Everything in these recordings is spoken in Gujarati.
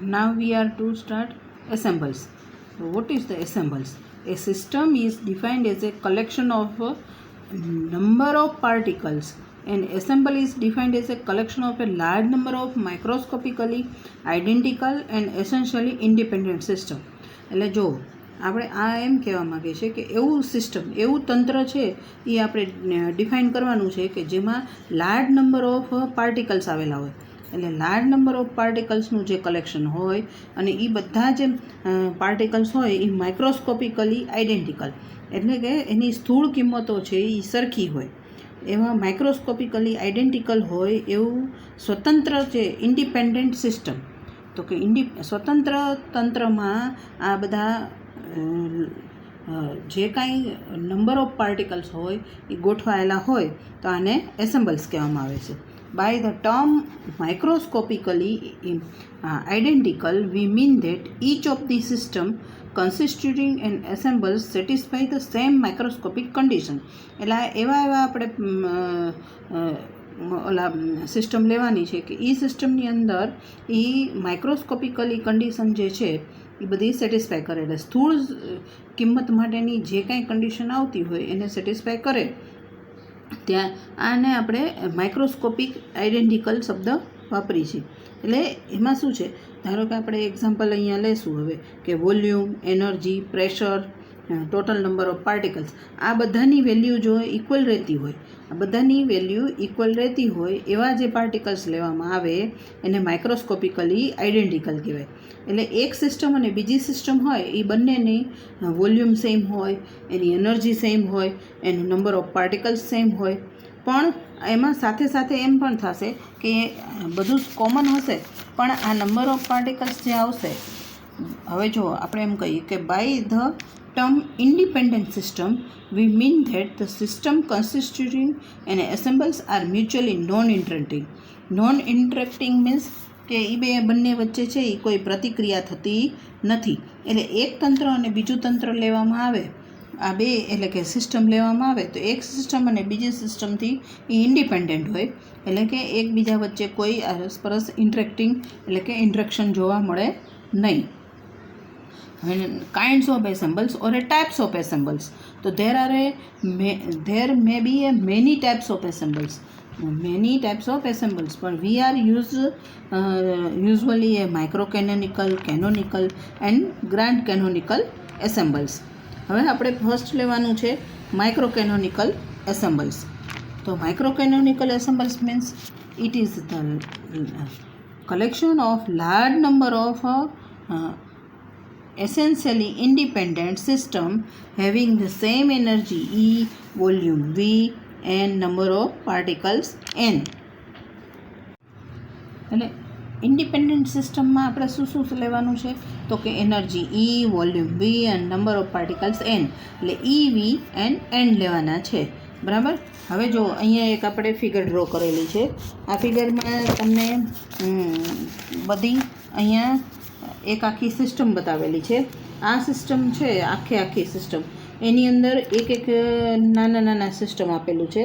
Now we are to start assembles. So what is the assembles? A system is defined as a collection of number of particles, and assemble is defined as a collection of a large number of microscopically identical and essentially independent system. એટલે જો આપણે આ એમ કહેવા માગીએ છીએ કે એવું સિસ્ટમ, એવું તંત્ર છે એ આપણે ડિફાઇન કરવાનું છે કે જેમાં લાર્જ નંબર ઓફ પાર્ટિકલ્સ આવેલા હોય. એટલે લાર્જ નંબર ઓફ પાર્ટિકલ્સનું જે કલેક્શન હોય અને એ બધા જે પાર્ટિકલ્સ હોય એ માઇક્રોસ્કોપિકલી આઇડેન્ટિકલ, એટલે કે એની સ્થૂળ કિંમતો છે એ સરખી હોય એવા માઇક્રોસ્કોપિકલી આઇડેન્ટિકલ હોય એવું સ્વતંત્ર છે ઇન્ડિપેન્ડન્ટ સિસ્ટમ. તો કે સ્વતંત્ર તંત્રમાં આ બધા જે કાંઈ નંબર ઓફ પાર્ટિકલ્સ હોય એ ગોઠવાયેલા હોય તો આને એસેમ્બલ્સ કહેવામાં આવે છે. By the term microscopically identical, we mean that each of the system constituting an assembles satisfy the same microscopic condition. એટલે એવા આપણે ઓલા સિસ્ટમ લેવાની છે કે એ સિસ્ટમની અંદર એ માઇક્રોસ્કોપિકલી કન્ડિશન જે છે એ બધી સેટિસ્ફાય કરે. એટલે સ્થૂળ કિંમત માટેની જે કાંઈ કન્ડિશન આવતી હોય એને સેટિસ્ફાય કરે ત્યાં આને આપણે માઇક્રોસ્કોપિક આઇડેન્ટિકલ શબ્દ વાપરી છે. એટલે એમાં શું છે, ધારો કે આપણે એક્ઝામ્પલ અહીંયા લેશું હવે કે volume, energy, pressure, total number of particles, આ બધાની વેલ્યુ જો ઇક્વલ રહેતી હોય, આ બધાની વેલ્યુ ઇક્વલ રહેતી હોય એવા જે પાર્ટિકલ્સ લેવામાં આવે એને માઇક્રોસ્કોપિકલી આઇડેન્ટિકલ કહેવાય. એટલે એક સિસ્ટમ અને બીજી સિસ્ટમ હોય એ બંનેની વોલ્યુમ સેમ હોય, એની એનર્જી સેમ હોય, એનું નંબર ઓફ પાર્ટિકલ્સ સેમ હોય, પણ એમાં સાથે સાથે એમ પણ થશે કે બધું જ કોમન હશે પણ આ નંબર ઓફ પાર્ટિકલ્સ જે આવશે. હવે જો આપણે એમ કહીએ કે by the term independent system, we mean that the system constituting an assembles are mutually non-interacting. Non-interacting means કે એ બંને વચ્ચે છે એ કોઈ પ્રતિક્રિયા થતી નથી. એટલે એક તંત્ર અને બીજું તંત્ર લેવામાં આવે, આ બે એટલે કે સિસ્ટમ લેવામાં આવે તો એક સિસ્ટમ અને બીજી સિસ્ટમથી એ ઇન્ડિપેન્ડન્ટ હોય, એટલે કે એકબીજા વચ્ચે કોઈ પરસ્પર ઇન્ટરેક્ટિંગ એટલે કે ઇન્ટરેક્શન જોવા મળે નહીં. Kinds of assembles or a types of assembles. So there may be a many types of assembles. Many types of assembles, but we are usually a microcanonical, canonical and grand canonical assembles. હવે આપણે ફર્સ્ટ લેવાનું છે માઇક્રોકેનોનિકલ એસેમ્બલ્સ. તો microcanonical ensembles means it is the collection of large number of essentially independent system having the same energy E, volume V and number of particles N. એટલે ઇન્ડિપેન્ડન્ટ સિસ્ટમમાં આપણે શું શું લેવાનું છે તો કે energy E, volume V and number of particles N. એટલે E, V એન્ડ N લેવાના છે. બરાબર. હવે જો અહીંયા એક આપણે ફિગર ડ્રો કરેલી છે. આ ફિગરમાં તમને બધી અહીંયા એક આખી સિસ્ટમ બતાવેલી છે. આ સિસ્ટમ છે આખી સિસ્ટમ, એની અંદર એક નાના સિસ્ટમ આપેલું છે.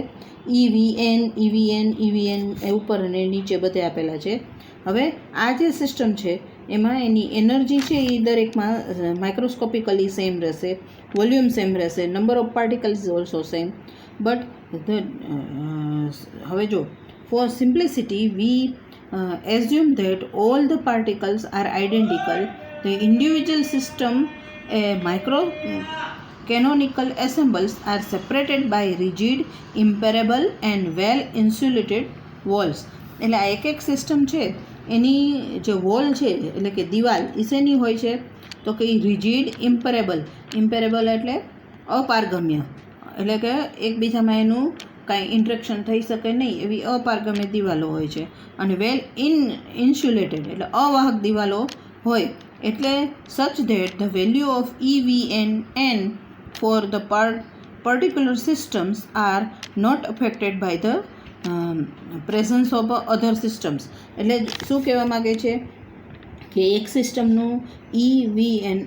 EVN, EVN, EVN એ ઉપર અને નીચે બધે આપેલા છે. હવે આ જે સિસ્ટમ છે એમાં એની એનર્જી છે એ દરેકમાં માઇક્રોસ્કોપિકલી સેમ રહેશે, વોલ્યુમ સેમ રહેશે, number of particles also same. But હવે જો for simplicity we assume that all the particles are identical. The individual system microcanonical assembles are separated by rigid, impermeable and well insulated walls. એટલે આ એક સિસ્ટમ છે એની જે વોલ છે એટલે કે દિવાલ એ શેની હોય છે તો કે રિજિડ, ઇમ્પેરેબલ એટલે અપારગમ્ય, એટલે કે એકબીજામાં એનું કાંઈ ઇન્ટરેક્શન થઈ શકે નહીં એવી અપારગમ્ય દિવાલો હોય છે. અને વેલ ઇન્સ્યુલેટેડ એટલે અવાહક દિવાલો હોય. એટલે such that the value of EVN for the particular systems are not affected by the presence of other systems. એટલે શું કહેવા માગે છે કે એક સિસ્ટમનું EVN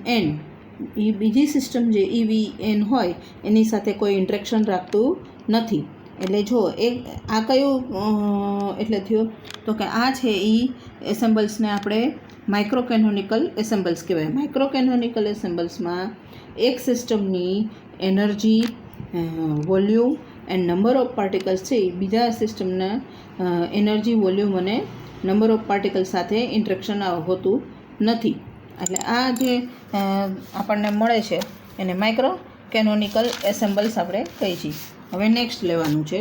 એ બીજી સિસ્ટમ જે EVN હોય એની સાથે કોઈ ઇન્ટરેક્શન રાખતું નથી. એટલે જો આ કયું એટલે થયું તો કે આ છે એ એસેમ્બલ્સને આપણે માઇક્રોકેનોનિકલ એસેમ્બલ્સ કહેવાય. માઇક્રોકેનોનિકલ એસેમ્બલ્સમાં એક સિસ્ટમની energy, volume and number of particles છે એ બીજા સિસ્ટમના એનર્જી, વોલ્યુમ અને નંબર ઓફ પાર્ટિકલ્સ સાથે ઇન્ટરેક્શન હોતું નથી. એટલે આ જે આપણને મળે છે એને માઇક્રોકેનોનિકલ એસેમ્બલ્સ આપણે કહીએ છીએ. હવે નેક્સ્ટ લેવાનું છે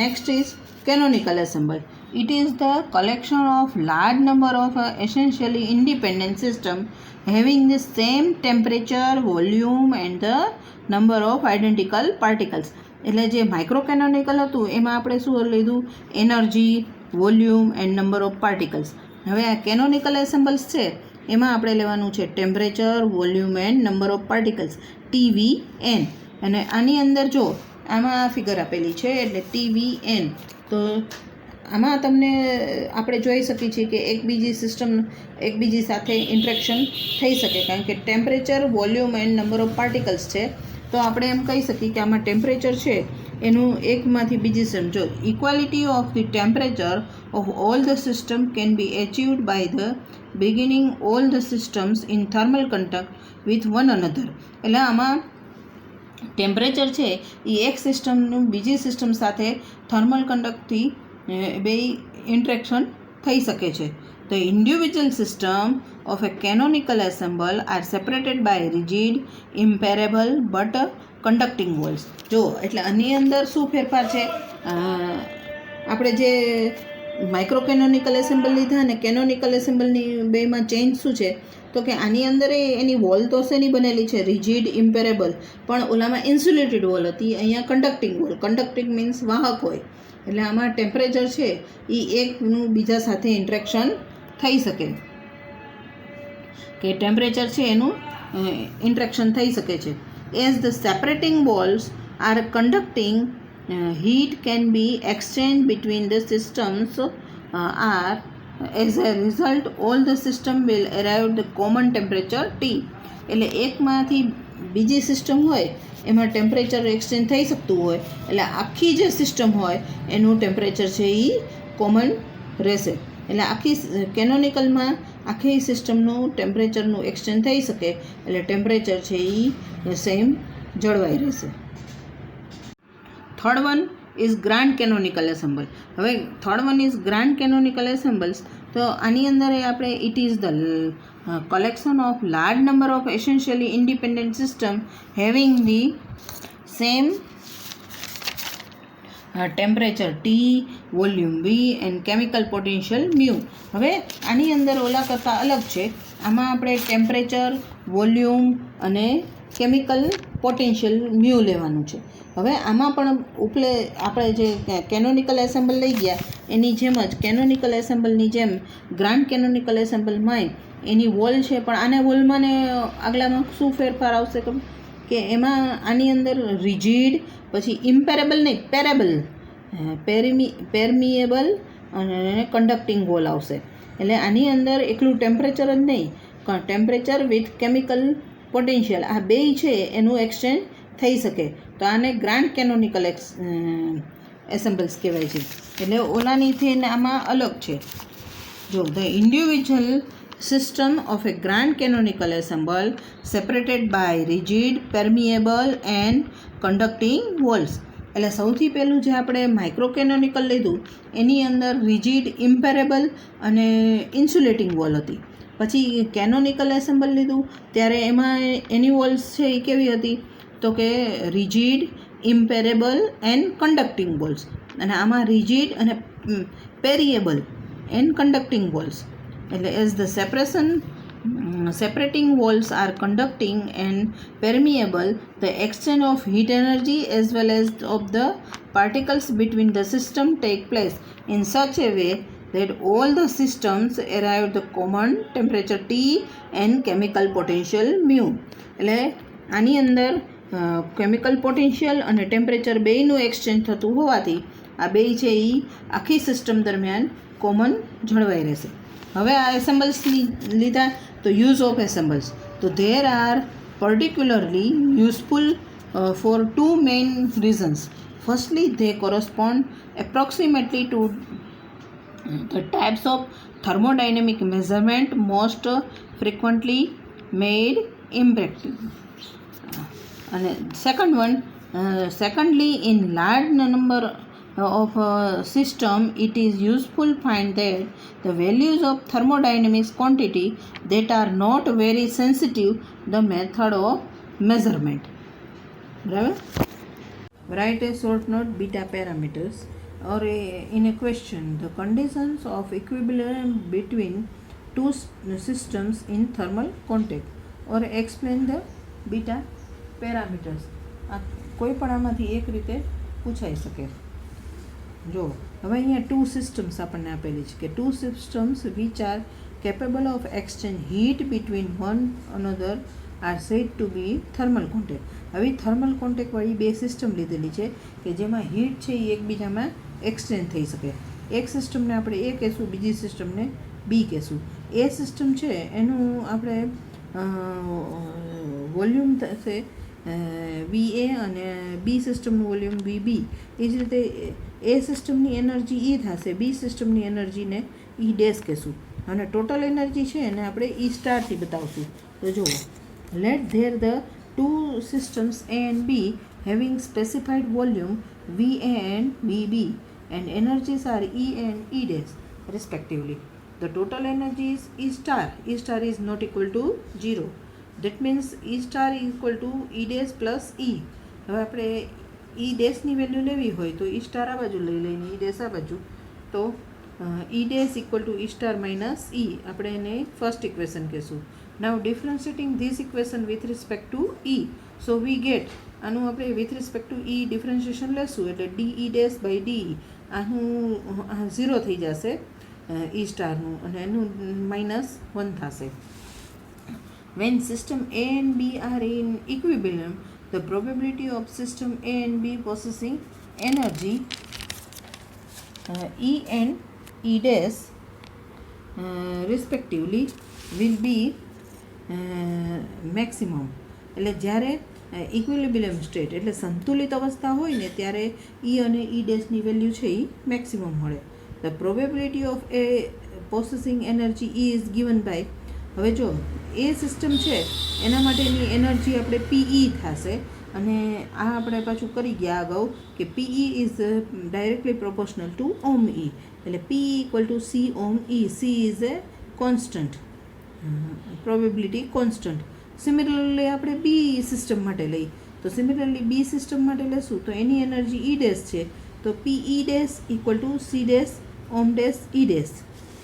next is canonical assemble. It is the collection of large number of essentially independent systems having the same temperature, volume and the number of identical particles. એટલે જે માઇક્રોકેનોનિકલ હતું એમાં આપણે શું લીધું? Energy, volume and number of particles. હવે આ કેનોનિકલ એસેમ્બલ્સ છે એમાં આપણે લેવાનું છે temperature, volume and number of particles, TVN. અને આની અંદર જો આમાં આ ફિગર આપેલી છે એટલે TVN. તો આમાં તમને આપણે જોઈ શકીએ છીએ કે એકબીજી સાથે ઇન્ટરેક્શન થઈ શકે, કારણ કે temperature, volume and number of particles છે. તો આપણે એમ કહી શકીએ કે આમાં ટેમ્પરેચર છે એનું એકમાંથી બીજી સિસ્ટમ, જો equality of the temperature of all the system can be achieved by the beginning all the systems in thermal contact with one another. એટલે આમાં ટેમ્પરેચર છે એ એક સિસ્ટમનું બીજી સિસ્ટમ સાથે થર્મલ કન્ડક્ટથી બે ઇન્ટરેક્શન થઈ શકે છે. The individual system of a canonical assemble are separated by rigid, impermeable but conducting walls. જો એટલે આની અંદર શું ફેરફાર છે? આપણે જે માઇક્રોકેનોનિકલ એસેમ્બલ લીધા અને કેનોનિકલ એસેમ્બલની બેમાં ચેન્જ શું છે? તો કે આની અંદર એની વોલ તો શેની બનેલી છે? રિજિડ, ઇમ્પેરેબલ, પણ ઓલામાં ઇન્સ્યુલેટેડ વોલ હતી, અહીંયા કન્ડક્ટિંગ વોલ. કન્ડક્ટિંગ મીન્સ વાહક હોય. એટલે આમાં ટેમ્પરેચર છે એ એકનું બીજા સાથે ઇન્ટરેક્શન થઈ શકે, કે ટેમ્પરેચર છે એનું ઇન્ટરેક્શન થઈ શકે છે. As the separating walls are conducting, heat can be exchanged between the systems are as a result all the system will arrive the common temperature T. એટલે એકમાંથી બીજી સિસ્ટમ હોય એમાં ટેમ્પરેચર એક્સચેન્જ થઈ શકતું હોય, એટલે આખી જે સિસ્ટમ હોય એનું ટેમ્પરેચર છે એ કોમન રહેશે. એટલે આખી કેનોનિકલમાં આખી સિસ્ટમનું ટેમ્પરેચરનું એક્સચેન્જ થઈ શકે, એટલે ટેમ્પરેચર છે એ સેમ જળવાઈ રહેશે. Third one is grand canonical ensemble. હવે third one is grand canonical ensembles. તો આની અંદર આપણે it is the collection of large number of essentially independent system having the same temperature T, volume V and chemical potential mu. હવે આની અંદર ઓલા કરતાં અલગ છે. આમાં આપણે ટેમ્પરેચર, વોલ્યુમ અને કેમિકલ પોટેન્શિયલ મ્યુ લેવાનું છે. હવે આમાં પણ આપણે જે કેનોનિકલ એસેમ્બલ લઈ ગયા એની જેમ જ કેનોનિકલ એસેમ્બલની જેમ ગ્રાન્ડ કેનોનિકલ એસેમ્બલમાં એની વોલ છે, પણ આને વોલમાં ને આગલામાં શું ફેરફાર આવશે કે એમાં આની અંદર રિજિડ, પછી ઇમ્પેરેબલ નહીં, પેરમિએબલ અને કન્ડક્ટિંગ વોલ આવશે. એટલે આની અંદર એકલું ટેમ્પરેચર જ નહીં, ટેમ્પરેચર વિથ કેમિકલ પોટેન્શિયલ આ બેય છે એનું એક્સચેન્જ થઈ શકે. તો આને ગ્રાન્ડ કેનોનિકલ એસેમ્બલ્સ કહેવાય છે. એટલે ઓલાનીથી આમાં અલગ છે. જો the individual system of a grand canonical assemble separated by rigid, permeable and conducting walls. એટલે સૌથી પહેલું જે આપણે માઇક્રોકેનોનિકલ લીધું એની અંદર રિજિડ, ઇમ્પેરેબલ અને ઇન્સ્યુલેટિંગ વોલ હતી. પછી કેનોનિકલ એસેમ્બલ લીધું ત્યારે એમાં એની વોલ્સ છે એ કેવી હતી? તો કે રિજિડ, ઇમ્પેરેબલ એન્ડ કન્ડક્ટિંગ વોલ્સ. અને આમાં રિજિડ અને પેરિએબલ એન્ડ કન્ડક્ટિંગ વોલ્સ. એટલે as the separating walls are conducting and permeable, the exchange of heat energy as well as of the particles between the system take place in such a way that all the systems arrive at the common temperature T and chemical potential mu. એટલે આની અંદર કેમિકલ પોટેન્શિયલ અને ટેમ્પરેચર બેયનું એક્સચેન્જ થતું હોવાથી આ બેય છે એ આખી સિસ્ટમ દરમિયાન કોમન જળવાઈ રહેશે. હવે આ એસેમ્બલ્સની લીધા તો યુઝ ઓફ એસેમ્બલ્સ. તો there are particularly useful for two main reasons. Firstly, they correspond approximately to the types of thermodynamic measurement most frequently made in practice. And secondly, in large number of system, it is useful find that the values of thermodynamics quantity that are not very sensitive the method of measurement. બરાબર. Write a short note beta parameters or in a question the conditions of equilibrium between two systems in thermal contact or explain the beta parameters. કોઈ પણ આમાંથી એક રીતે પૂછાઈ શકે. જો હવે અહીંયા ટુ સિસ્ટમ્સ આપણને આપેલી છે કે two systems which are capable of exchange heat between one another are said to be thermal contact. હવે થર્મલ કોન્ટેક્ટવાળી બે સિસ્ટમ લીધેલી છે કે જેમાં હીટ છે એ એકબીજામાં એક્સચેન્જ થઈ શકે. એક સિસ્ટમને આપણે એ કહેશું, બીજી સિસ્ટમને બી કહેશું. એ સિસ્ટમ છે એનું આપણે વોલ્યુમ થશે VA અને બી સિસ્ટમનું વોલ્યુમ VB. એ જ રીતે એ સિસ્ટમની એનર્જી E થશે, બી સિસ્ટમની એનર્જીને E ડેશ કહેશું અને ટોટલ એનર્જી છે એને આપણે E સ્ટારથી બતાવશું. તો જુઓ, let there the two systems A and B having specified volume VA and VB and energies are E and E dash respectively. The total energy is E star. E star is not equal to 0. That means E star is equal to E dash plus E. હવે આપણે E ડેશની વેલ્યુ લેવી હોય તો E સ્ટાર આ બાજુ લઈ લઈને E ડેશ આ બાજુ, તો E dash equal to E star minus E આપણે એને ફર્સ્ટ ઇક્વેશન કહેશું. Now differentiating this equation with respect to E, so we get આનું આપણે with respect to E differentiation લેશું એટલે DE ડેશ બાય DE આનું 0 થઈ જશે E સ્ટારનું અને એનું -1 થશે. When system A and B are in equilibrium, the probability of system A and B possessing energy E and E dash respectively will be maximum. એટલે જ્યારે ઇક્વિલિબ્રિયમ સ્ટેટ એટલે સંતુલિત અવસ્થા હોય ને ત્યારે E અને E ડેશની વેલ્યુ છે એ મેક્સિમમ મળે. The probability of a possessing energy E is given by, હવે જો એ સિસ્ટમ છે એના માટેની એનર્જી આપણે PE થશે અને આ આપણે પાછું કરી ગયા અગાઉ કે PE is directly proportional two Om E, એટલે PE equal to C Om E. C is A constant, probability constant. Similarly આપણે બી સિસ્ટમ માટે લઈ તો સિમિલરલી બી સિસ્ટમ માટે લેશું તો એની એનર્જી E ડેશ છે તો PE dash equal two C dash ઓમ ડેશ E ડેશ.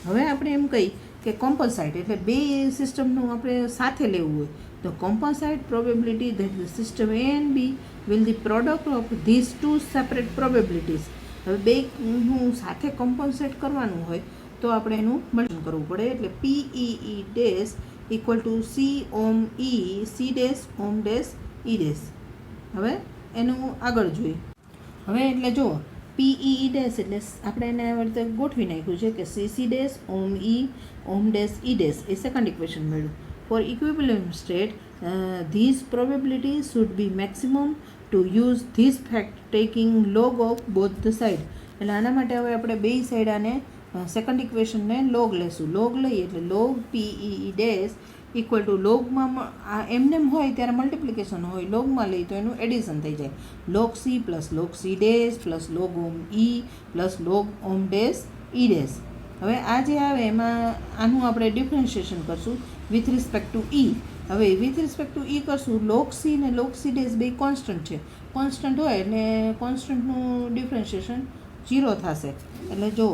હવે આપણે એમ કહી કે કોમ્પોસાઇટ એટલે બે સિસ્ટમનું આપણે સાથે લેવું હોય તો composite probability that the system A and B will the product of these two separate probabilities. હવે બેનું સાથે કોમ્પોસાઇટ કરવાનું હોય તો આપણે એનું મલ્ટીપ્લિકેશન કરવું પડે એટલે PE dash equal two C ઓમ E C ડેશ ઓમ ડેશ E ડેશ. હવે એનું આગળ જોઈએ. હવે એટલે જુઓ PE ડેશ એટલે આપણે એને આ રીતે ગોઠવી નાખ્યું છે કે CC ડેશ ઓમ E ઓમ ડેશ E ડેશ એ સેકન્ડ ઇક્વેશન મળ્યું. For equilibrium state this probability should be maximum to use this fact taking log of both the side. એટલે આના માટે હવે આપણે બે સાઈડ આને સેકન્ડ ઇક્વેશનને લોગ લેશું. લોગ લઈએ એટલે log PE dash equal to લોગમાં એમને હોય ત્યારે મલ્ટિપ્લિકેશન હોય, લોગમાં લઈએ તો એનું એડિશન થઈ જાય. Log C plus log C dash plus log ઓમ E પ્લસ લોગ ઓમ ડેશ E ડેશ. હવે આ જે આવે એમાં આનું આપણે ડિફરન્શિએશન કરશું વિથ રિસ્પેક્ટ ટુ E. હવે વિથ રિસ્પેક્ટ ટુ E કરશું, લોગ C ને લોગ C ડેશ બે કોન્સ્ટન્ટ છે, કોન્સ્ટન્ટ હોય એટલે કોન્સ્ટન્ટનું ડિફરન્શિએશન 0 થશે. એટલે જો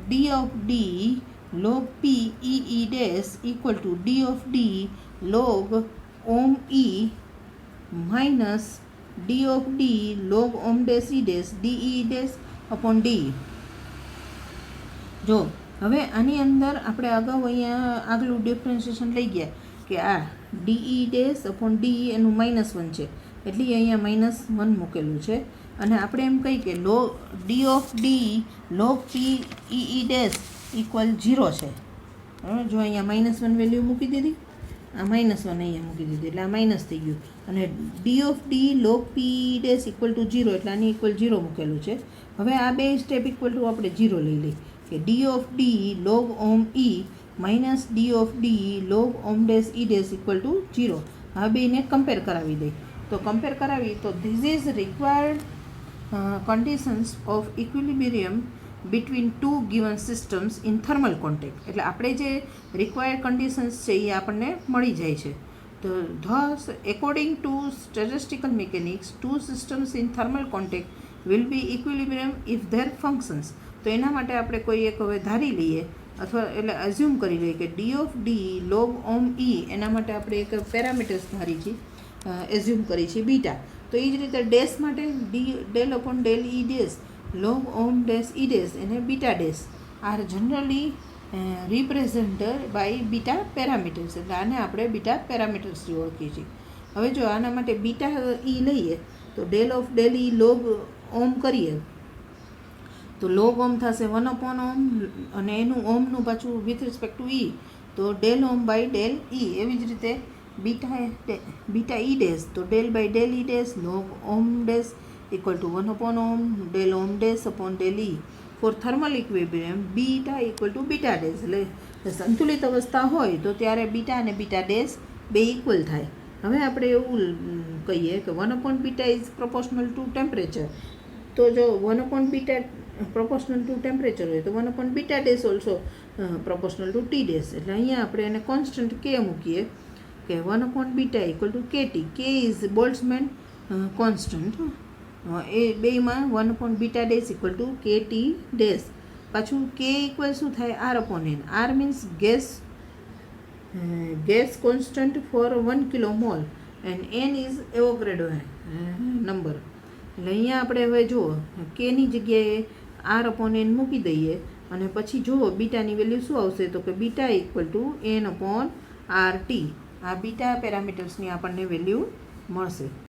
D of D log PE dash equal to D of D log ohm E minus D of D log ohm dash E dash DE dash upon D. જો હવે આની અંદર આપણે અગાઉ અહીંયા આગલું ડિફરન્શિએશન લઈ ગયા કે આ DE ડેશ અપોન DE એનું -1 છે એટલે અહીંયા -1 મૂકેલું છે અને આપણે એમ કહી કે D of D log PE dash equal 0 છે. જો અહીંયા -1 વેલ્યુ મૂકી દીધી, આ -1 અહીંયા મૂકી દીધી એટલે આ માઇનસ થઈ ગયું અને D of D log PE dash equal two 0 એટલે આની ઇક્વલ 0 મૂકેલું છે. હવે આ બે સ્ટેપ ઇક્વલ ટુ આપણે 0 લઈ લઈએ કે D of D log Om E minus D of D log Om dash E dash equal two 0. હવે બેને કમ્પેર કરાવી દઈ. તો કમ્પેર કરાવી તો this is required conditions of equilibrium between two given systems in thermal contact. એટલે આપણે જે રિક્વાયર્ડ કન્ડિશન્સ છે એ આપણને મળી જાય છે. તો thus according to statistical mechanics two systems in thermal contact will be equilibrium if their functions. તો એના માટે આપણે કોઈ એક હવે ધારી લઈએ અથવા એટલે અઝ્યુમ કરી લઈએ કે ડી ઓફ ડી લોગ ઓમ ઈ એના માટે આપણે એક પેરામીટર્સ ધારી છે એઝ્યુમ કરી છે બીટા. તો એ જ રીતે ડેશ માટે del upon del E dash log ઓમ ડેશ ઈ ડેશ એને beta dash are generally represented by beta parameters. એટલે આને આપણે બીટા પેરામીટર્સથી ઓળખીએ છીએ. હવે જો આના માટે બીટા ઈ લઈએ તો del of del E log ઓમ કરીએ તો લોગ ઓમ થશે 1 અપોન ઓમ અને એનું ઓમનું પાછું વિથ રિસ્પેક્ટ ટુ ઈ તો del ohm by del E. એવી જ રીતે બીટા ઈ ડેશ તો del by del E dash log Om dash equal to 1 upon ohm del ohm dash upon del E. For thermal equilibrium beta equal to beta dash. એટલે સંતુલિત અવસ્થા હોય તો ત્યારે બીટા અને બીટા ડેશ બે ઇક્વલ થાય. હવે આપણે એવું કહીએ કે 1 upon beta is proportional to temperature. તો જો 1 upon beta proportional to temperature હોય તો 1 upon beta dash also proportional to T dash. એટલે અહીંયા આપણે એને કોન્સ્ટન્ટ કે મૂકીએ કે 1 upon beta equal to K T. K is Boltzmann constant. એ બેમાં 1 upon beta dash equal to K T dash. પાછું કે ઇક્વલ શું થાય R upon N. R means gas constant for 1 kilo mole and N is એવોગ્રેડો નંબર. એટલે અહીંયા આપણે હવે જુઓ કેની જગ્યાએ આર અપોન એન મૂકી દઈએ અને પછી જુઓ બીટાની વેલ્યુ શું આવશે તો K beta equal to N upon R T. આ બીટા પેરામીટર્સની આપણને વેલ્યુ મળશે.